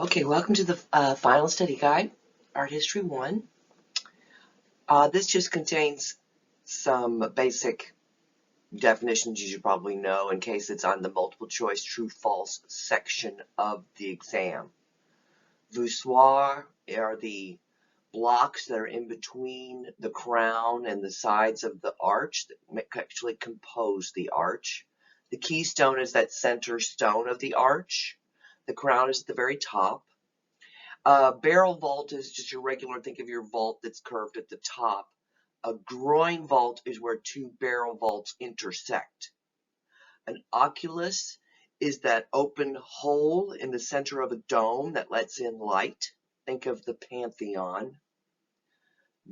Okay, welcome to the Final Study Guide, Art History 1. This just contains some basic definitions you should probably know in case it's on the multiple choice true-false section of the exam. Voussoirs are the blocks that are in between the crown and the sides of the arch that actually compose the arch. The keystone is that center stone of the arch. The crown is at the very top. Barrel vault is just your regular, think of your vault that's curved at the top. A groin vault is where two barrel vaults intersect. An oculus is that open hole in the center of a dome that lets in light. Think of the Pantheon.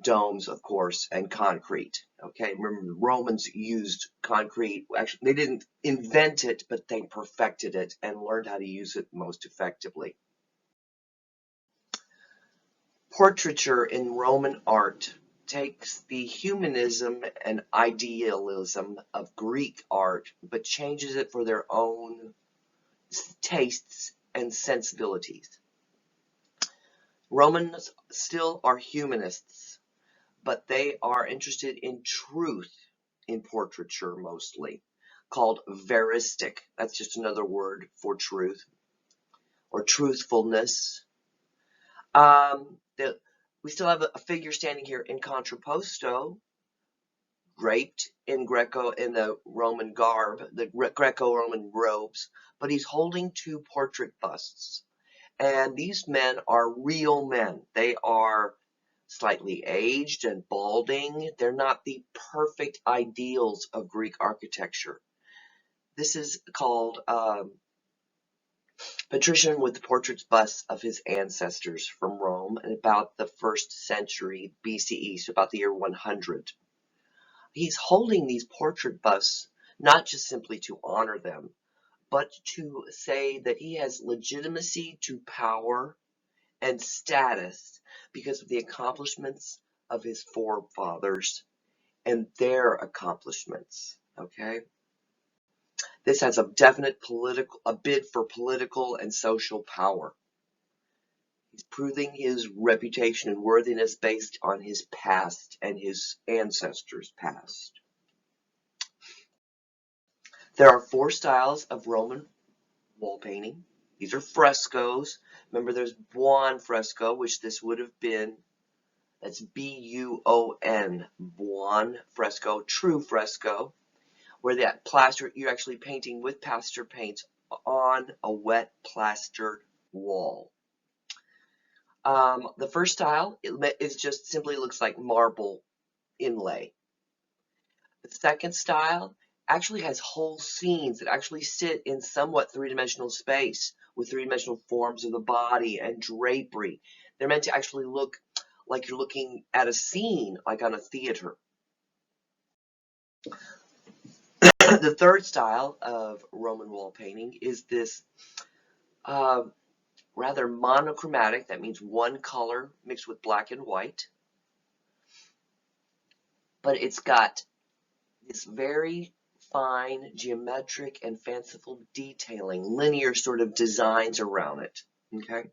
Domes, of course, and concrete. Okay, remember the Romans used concrete. Actually, they didn't invent it, but they perfected it and learned how to use it most effectively. Portraiture in Roman art takes the humanism and idealism of Greek art, but changes it for their own tastes and sensibilities. Romans still are humanists, but they are interested in truth in portraiture mostly, called veristic. That's just another word for truth or truthfulness. We still have a figure standing here in contrapposto, draped in the Roman garb, the Greco-Roman robes, but he's holding two portrait busts. And these men are real men. They are slightly aged and balding. They're not the perfect ideals of Greek architecture. This is called patrician with portrait busts of his ancestors from Rome in about the 1st century BCE, so about the year 100. He's holding these portrait busts not just simply to honor them, but to say that he has legitimacy to power and status because of the accomplishments of his forefathers and their accomplishments. Okay? This has a definite bid for political and social power. He's proving his reputation and worthiness based on his past and his ancestors' past. There are 4 styles of Roman wall painting. These are frescoes. Remember, there's buon fresco, which this would have been. That's B-U-O-N, buon fresco, true fresco, where that plaster, you're actually painting with plaster paints on a wet plastered wall. The first style is just simply looks like marble inlay. The second style actually has whole scenes that actually sit in somewhat three-dimensional space with three-dimensional forms of the body and drapery. They're meant to actually look like you're looking at a scene, like on a theater. The third style of Roman wall painting is this rather monochromatic. That means one color mixed with black and white. But it's got this very fine geometric and fanciful detailing, linear sort of designs around it. Okay.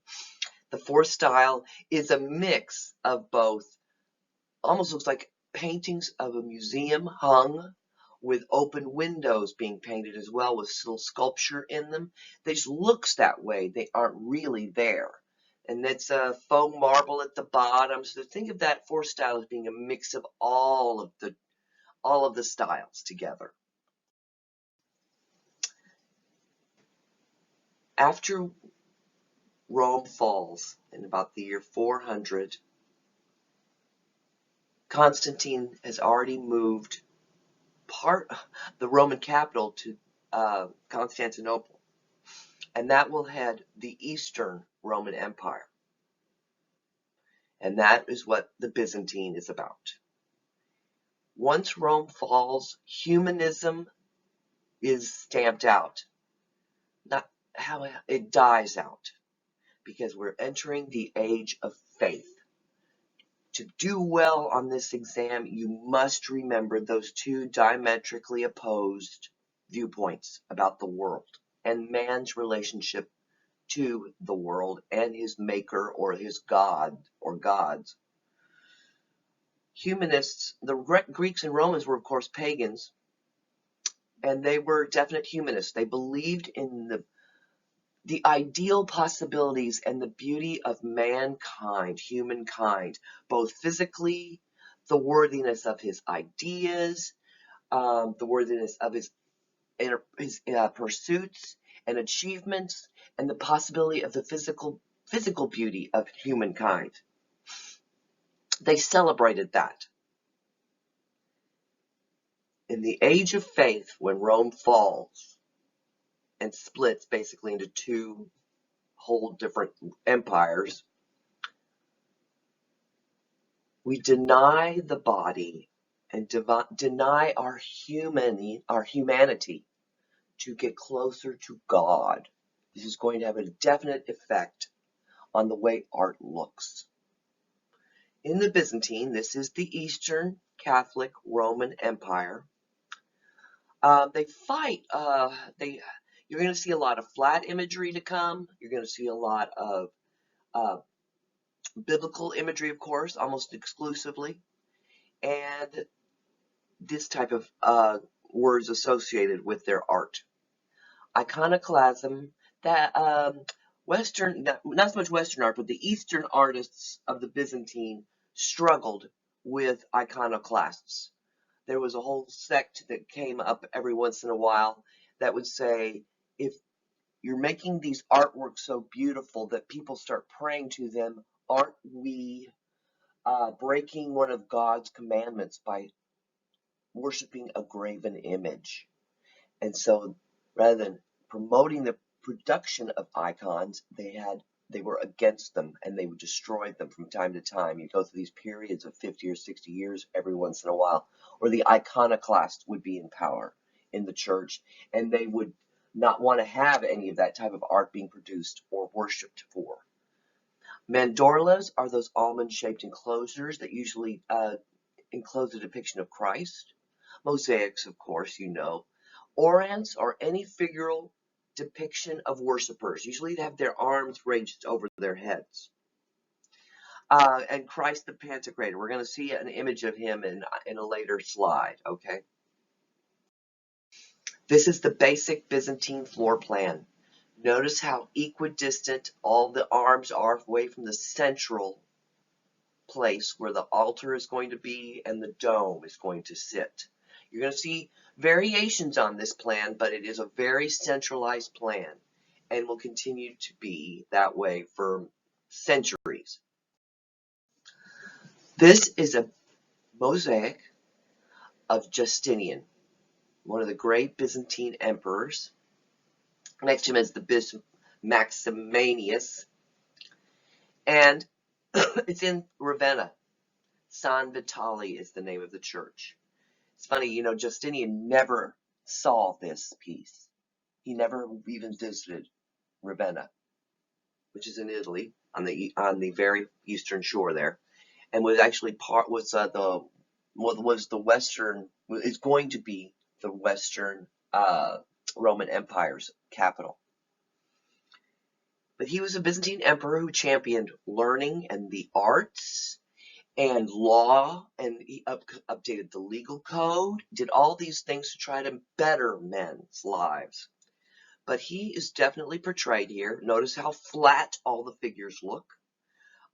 The fourth style is a mix of both, almost looks like paintings of a museum hung with open windows being painted as well with little sculpture in them. They just looks that way. They aren't really there. And it's a faux marble at the bottom. So think of that fourth style as being a mix of all of the styles together. After Rome falls in about the year 400, Constantine has already moved the Roman capital to Constantinople, and that will head the Eastern Roman Empire, and that is what the Byzantine is about. Once Rome falls, humanism is stamped out. Not how it dies out, because we're entering the age of faith. To do well on this exam, you must remember those two diametrically opposed viewpoints about the world and man's relationship to the world and his maker or his god or gods. Humanists, the Greeks and Romans were of course pagans, and they were definite humanists. They believed in the ideal possibilities and the beauty of mankind, humankind, both physically, the worthiness of his ideas, the worthiness of his pursuits and achievements, and the possibility of the physical beauty of humankind. They celebrated that. In the age of faith, when Rome falls and splits basically into two whole different empires, we deny the body and deny our humanity to get closer to God. This is going to have a definite effect on the way art looks. In the Byzantine, this is the Eastern Catholic Roman Empire. They fight. You're going to see a lot of flat imagery to come. You're going to see a lot of biblical imagery, of course, almost exclusively, and this type of words associated with their art. Iconoclasm, that Western, not so much Western art, but the Eastern artists of the Byzantine struggled with iconoclasts. There was a whole sect that came up every once in a while that would say, if you're making these artworks so beautiful that people start praying to them, aren't we breaking one of God's commandments by worshiping a graven image? And so rather than promoting the production of icons, they were against them, and they would destroy them from time to time. You go through these periods of 50 or 60 years every once in a while, where the iconoclast would be in power in the church, and they would not want to have any of that type of art being produced or worshipped for. Mandorlas are those almond-shaped enclosures that usually enclose a depiction of Christ. Mosaics, of course, you know. Orants are any figural depiction of worshipers. Usually they have their arms raised over their heads. And Christ the Pantocrator. We're going to see an image of him in a later slide, okay? This is the basic Byzantine floor plan. Notice how equidistant all the arms are away from the central place where the altar is going to be and the dome is going to sit. You're going to see variations on this plan, but it is a very centralized plan and will continue to be that way for centuries. This is a mosaic of Justinian, one of the great Byzantine emperors. Next to him is the Bishop Maximanius, and it's in Ravenna. San Vitale is the name of the church. It's funny, you know, Justinian never saw this piece. He never even visited Ravenna, which is in Italy on the very eastern shore there, and was actually is going to be the Western Roman Empire's capital. But he was a Byzantine emperor who championed learning and the arts and law, and he updated the legal code, did all these things to try to better men's lives. But he is definitely portrayed here. Notice how flat all the figures look.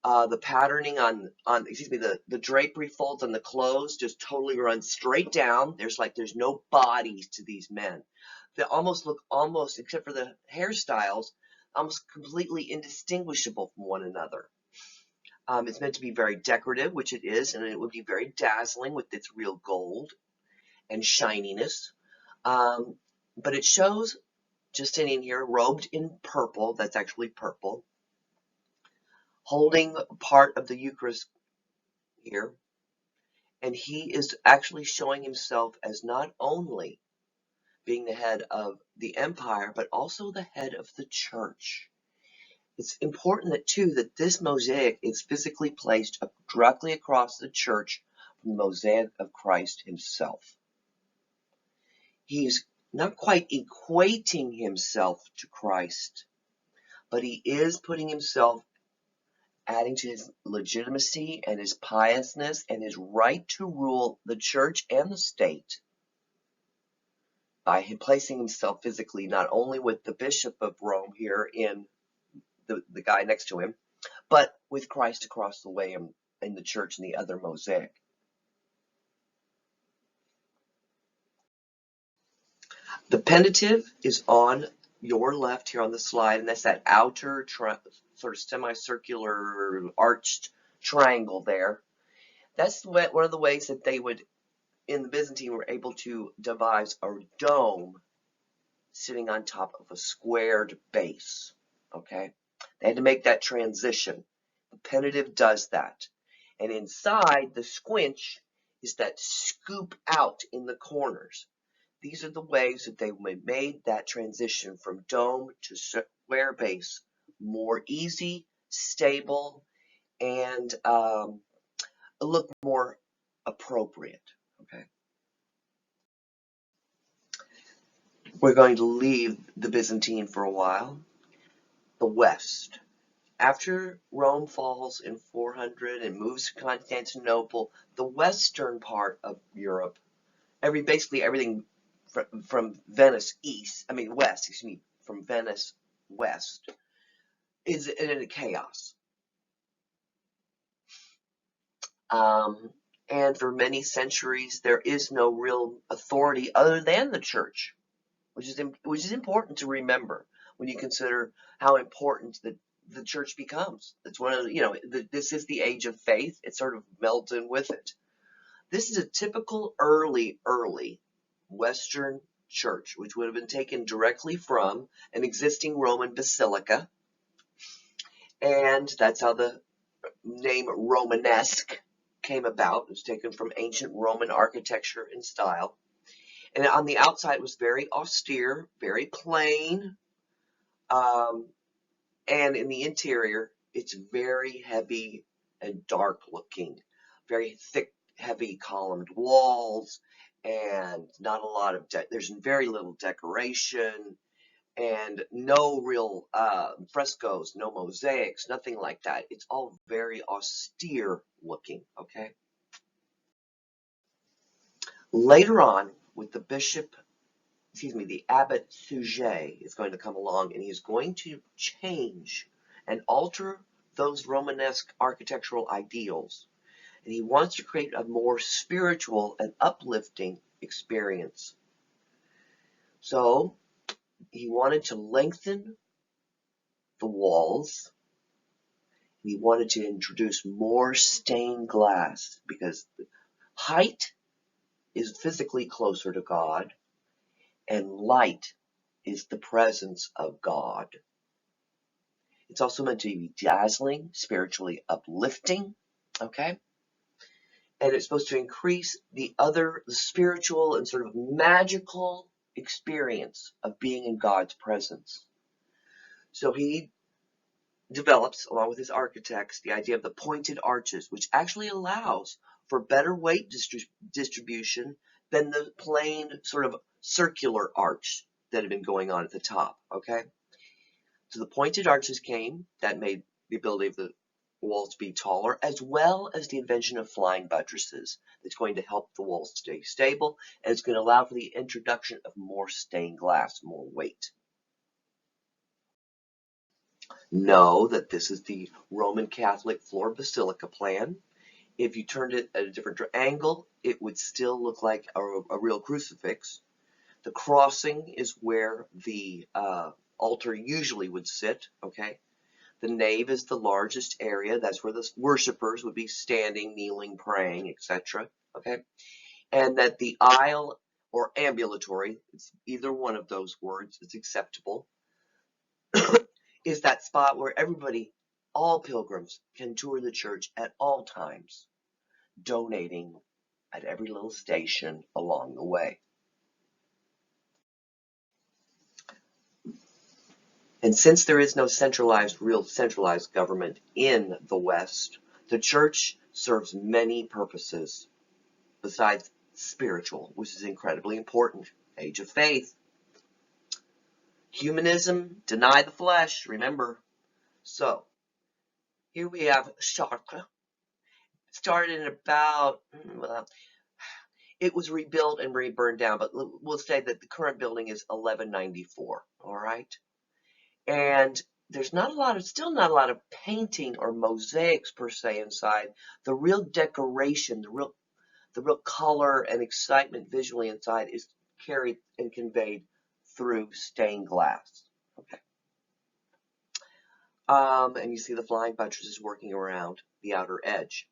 The patterning the drapery folds on the clothes just totally run straight down. There's no bodies to these men. They almost look, except for the hairstyles, almost completely indistinguishable from one another. It's meant to be very decorative, which it is, and it would be very dazzling with its real gold and shininess. But it shows Justinian here, robed in purple, that's actually purple, holding part of the Eucharist here. And he is actually showing himself as not only being the head of the empire, but also the head of the church. It's important that this mosaic is physically placed directly across the church from the mosaic of Christ himself. He's not quite equating himself to Christ, but he is putting himself, adding to his legitimacy and his piousness and his right to rule the church and the state by him placing himself physically not only with the Bishop of Rome here in the guy next to him, but with Christ across the way in the church and the other mosaic. The penitive is on your left here on the slide, and that's that outer sort of semicircular arched triangle there. That's one of the ways that they would, in the Byzantine, were able to devise a dome sitting on top of a squared base. Okay, they had to make that transition. The penitive does that, and inside the squinch is that scoop out in the corners. These are the ways that they made that transition from dome to square base more easy, stable, and look more appropriate. Okay, we're going to leave the Byzantine for a while. The West. After Rome falls in 400 and moves to Constantinople, the western part of Europe, basically everything from Venice west, from Venice west, is in a chaos. And for many centuries, there is no real authority other than the church, which is important to remember when you consider how important the church becomes. It's one of this is the age of faith. It sort of melds in with it. This is a typical early Western church, which would have been taken directly from an existing Roman basilica, and that's how the name Romanesque came about. It was taken from ancient Roman architecture and style. And on the outside, it was very austere, very plain. And in the interior, it's very heavy and dark looking, very thick, heavy columned walls, and not a lot of, there's very little decoration, and no real frescoes, no mosaics, nothing like that. It's all very austere looking, okay? Later on, with the abbot Suger is going to come along, and he's going to change and alter those Romanesque architectural ideals. And he wants to create a more spiritual and uplifting experience. So he wanted to lengthen the walls. He wanted to introduce more stained glass because height is physically closer to God, and light is the presence of God. It's also meant to be dazzling, spiritually uplifting, okay? And it's supposed to increase the spiritual and sort of magical experience of being in God's presence. So he develops, along with his architects, the idea of the pointed arches, which actually allows for better weight distribution than the plain sort of circular arch that had been going on at the top, okay? So the pointed arches came, that made the ability of the walls to be taller, as well as the invention of flying buttresses. That's going to help the walls stay stable, and it's going to allow for the introduction of more stained glass, more weight. Know that this is the Roman Catholic floor basilica plan. If you turned it at a different angle, it would still look like a real crucifix. The crossing is where the altar usually would sit, okay? The nave is the largest area. That's where the worshipers would be standing, kneeling, praying, etc., okay? And that the aisle or ambulatory, it's either one of those words, it's acceptable, is that spot where all pilgrims can tour the church at all times, donating at every little station along the way. And since there is no real centralized government in the West, the church serves many purposes besides spiritual, which is incredibly important. Age of faith. Humanism, deny the flesh, remember. So, here we have Chartres. Started in about, well, it was rebuilt and burned down, but we'll say that the current building is 1194, all right? And there's still not a lot of painting or mosaics per se inside. The real decoration, the real color and excitement visually inside is carried and conveyed through stained glass. Okay. And you see the flying buttresses working around the outer edge.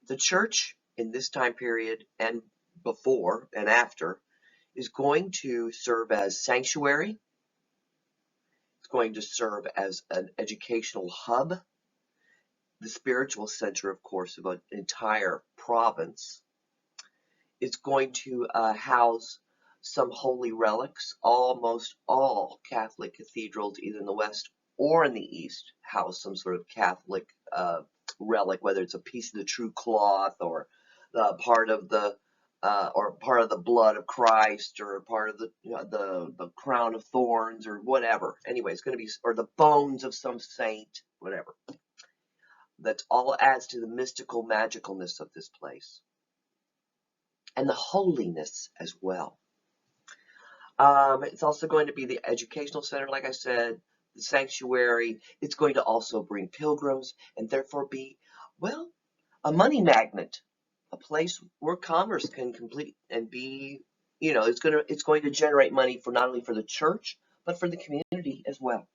The church in this time period and before and after is going to serve as sanctuary. It's going to serve as an educational hub, the spiritual center, of course, of an entire province. It's going to house some holy relics. Almost all Catholic cathedrals, either in the West or in the East, house some sort of Catholic relic, whether it's a piece of the true cloth or part of the blood of Christ, or part of the crown of thorns, or whatever. Anyway, it's going to be, or the bones of some saint, whatever. That all adds to the mystical magicalness of this place, and the holiness as well. It's also going to be the educational center, like I said, the sanctuary. It's going to also bring pilgrims, and therefore be, well, a money magnet, a place where commerce can complete and be, it's going to generate money for not only for the church, but for the community as well.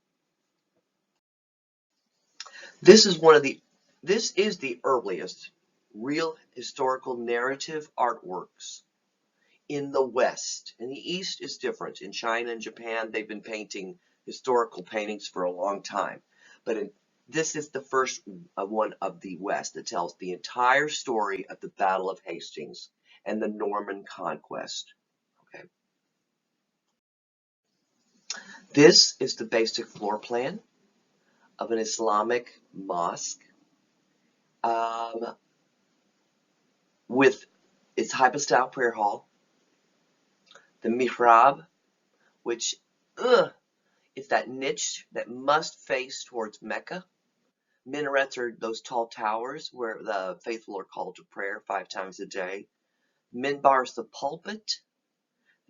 This is the earliest real historical narrative artworks in the West. In the East is different. In China and Japan, they've been painting historical paintings for a long time. But this is the first one of the West that tells the entire story of the Battle of Hastings and the Norman conquest. Okay. This is the basic floor plan of an Islamic mosque with its hypostyle prayer hall, the mihrab, which is that niche that must face towards Mecca. Minarets are those tall towers where the faithful are called to prayer 5 times a day. Minbar is the pulpit.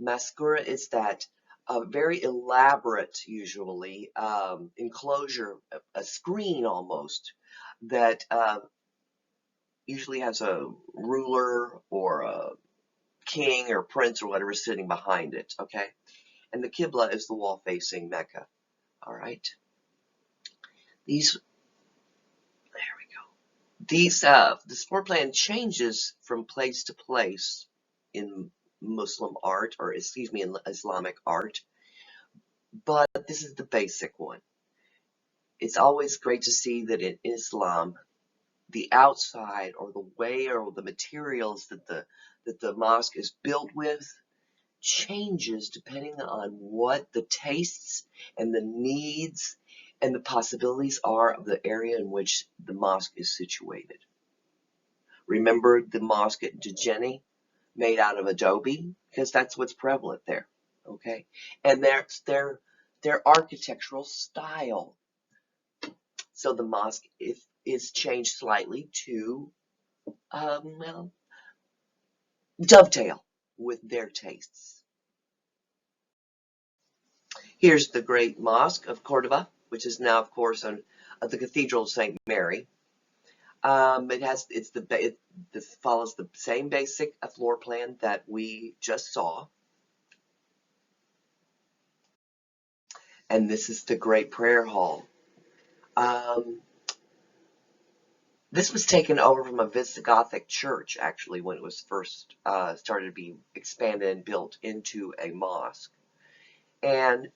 Maskura is that very elaborate, usually, enclosure, a screen almost, that usually has a ruler or a king or prince or whatever sitting behind it, okay? And the Qibla is the wall facing Mecca, all right? This floor plan changes from place to place in Muslim art, or excuse me, in Islamic art, but this is the basic one. It's always great to see that in Islam, the outside or the way or the materials that the mosque is built with changes depending on what the tastes and the needs and the possibilities are of the area in which the mosque is situated. Remember the mosque at Djeni, made out of adobe, because that's what's prevalent there, okay? And that's their architectural style. So the mosque is changed slightly to dovetail with their tastes. Here's the great mosque of Cordoba, which is now, of course, the Cathedral of St. Mary. It follows the same basic floor plan that we just saw. And this is the great prayer hall. This was taken over from a Visigothic church, actually, when it was first started to be expanded and built into a mosque. And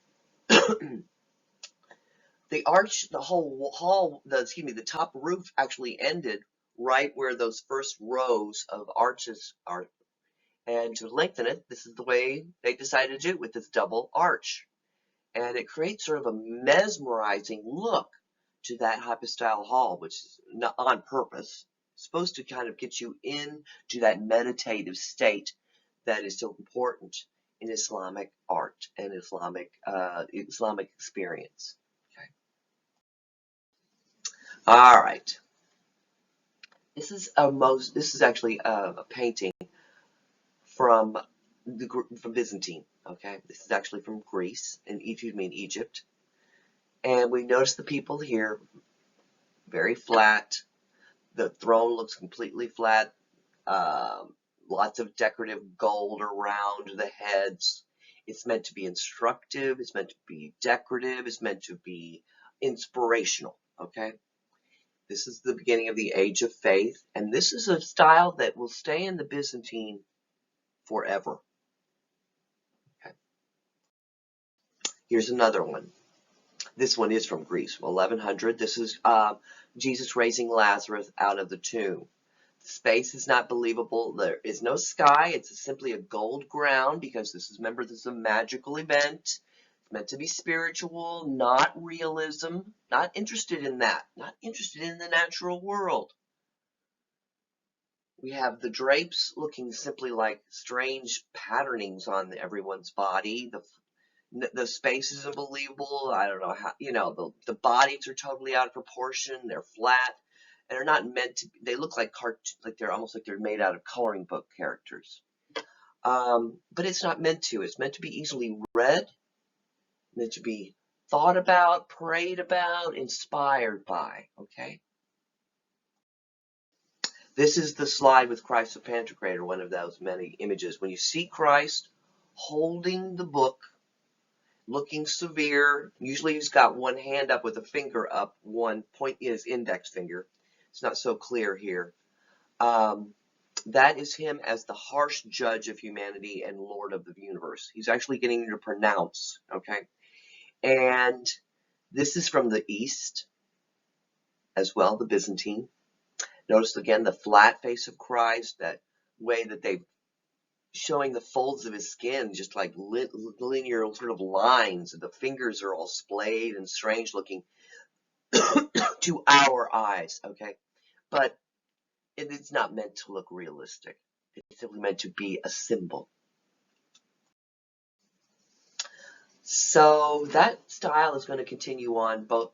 the whole hall, the top roof actually ended right where those first rows of arches are. And to lengthen it, this is the way they decided to do it, with this double arch. And it creates sort of a mesmerizing look to that hypostyle hall, which is not on purpose, supposed to kind of get you into that meditative state that is so important in Islamic art and Islamic experience. Okay. All right. This is actually a painting from Byzantine. Okay, this is actually from Greece and Egypt. And we notice the people here very flat. The throne looks completely flat. Lots of decorative gold around the heads. It's meant to be instructive. It's meant to be decorative. It's meant to be inspirational. Okay. This is the beginning of the Age of Faith, and this is a style that will stay in the Byzantine forever. Okay. Here's another one. This one is from Greece, 1100. This is Jesus raising Lazarus out of the tomb. Space is not believable. There is no sky. It's simply a gold ground because remember, this is a magical event. It's meant to be spiritual, not realism. Not interested in that. Not interested in the natural world. We have the drapes looking simply like strange patternings on everyone's body. The space is unbelievable. I don't know how, the bodies are totally out of proportion. They're flat. And they're not meant to, they look like they're almost like they're made out of coloring book characters. But it's not meant to. It's meant to be easily read, meant to be thought about, prayed about, inspired by, okay? This is the slide with Christ the Pantocrator, one of those many images. When you see Christ holding the book, looking severe, usually he's got one hand up with a finger up, one point his index finger. It's not so clear here. That is him as the harsh judge of humanity and Lord of the universe. He's actually getting to pronounce, okay? And this is from the East as well, the Byzantine. Notice again the flat face of Christ, that way that they've showing the folds of his skin, just like linear sort of lines. The fingers are all splayed and strange looking to our eyes, okay? But it's not meant to look realistic. It's simply meant to be a symbol. So that style is going to continue on both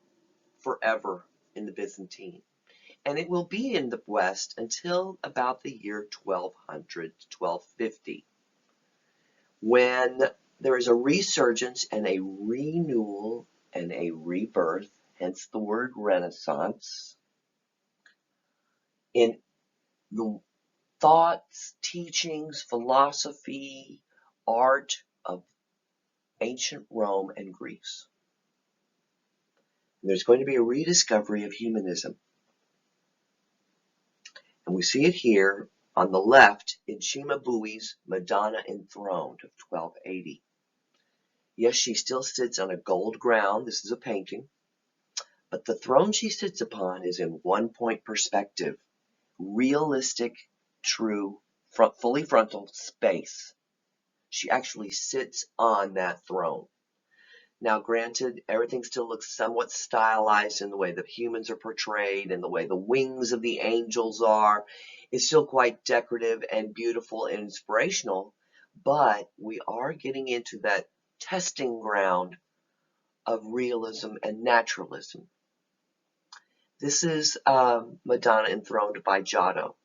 forever in the Byzantine. And it will be in the West until about the year 1200 to 1250, when there is a resurgence and a renewal and a rebirth, hence the word Renaissance, in the thoughts, teachings, philosophy, art of ancient Rome and Greece. And there's going to be a rediscovery of humanism. And we see it here on the left in Cimabue's Madonna Enthroned of 1280. Yes, she still sits on a gold ground. This is a painting. But the throne she sits upon is in one-point perspective. Realistic, true, fully frontal space. She actually sits on that throne. Now, granted, everything still looks somewhat stylized in the way that humans are portrayed and the way the wings of the angels are. It's still quite decorative and beautiful and inspirational, but we are getting into that testing ground of realism and naturalism. This is Madonna Enthroned by Giotto,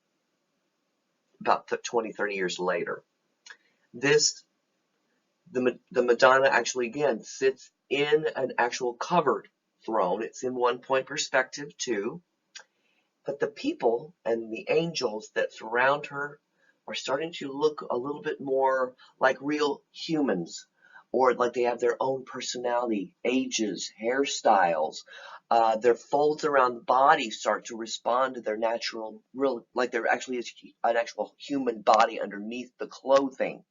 about 20, 30 years later. The Madonna actually, again, sits in an actual covered throne. It's in one-point perspective, too. But the people and the angels that surround her are starting to look a little bit more like real humans, or like they have their own personality, ages, hairstyles. Their folds around the body start to respond to their natural, like there actually is an actual human body underneath the clothing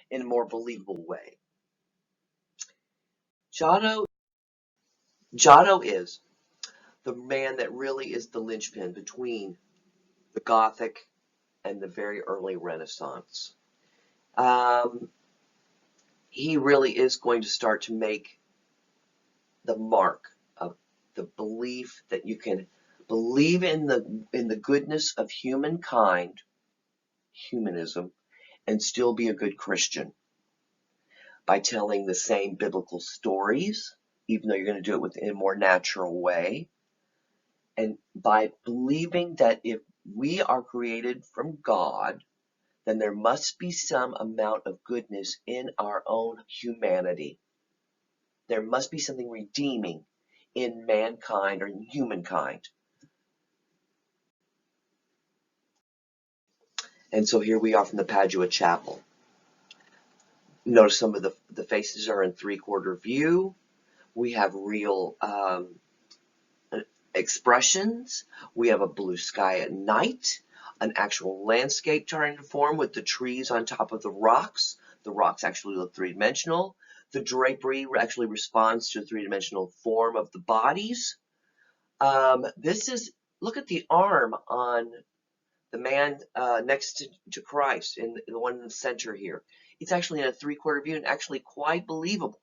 in a more believable way. Giotto is the man that really is the linchpin between the Gothic and the very early Renaissance. He really is going to start to make the mark of the belief that you can believe in the goodness of humankind, humanism, and still be a good Christian. by telling the same biblical stories, even though you're going to do it in a more natural way, and by believing that if we are created from God, then there must be some amount of goodness in our own humanity. There must be something redeeming in mankind or in humankind. And so here we are from the Padua Chapel. Notice some of the faces are in three-quarter view. We have real expressions. We have a blue sky at night, an actual landscape starting to form with the trees on top of the rocks. The rocks actually look three-dimensional. The drapery actually responds to a three-dimensional form of the bodies. Look at the arm on the man next to Christ, the one in the center here. It's actually in a three-quarter view and actually quite believable.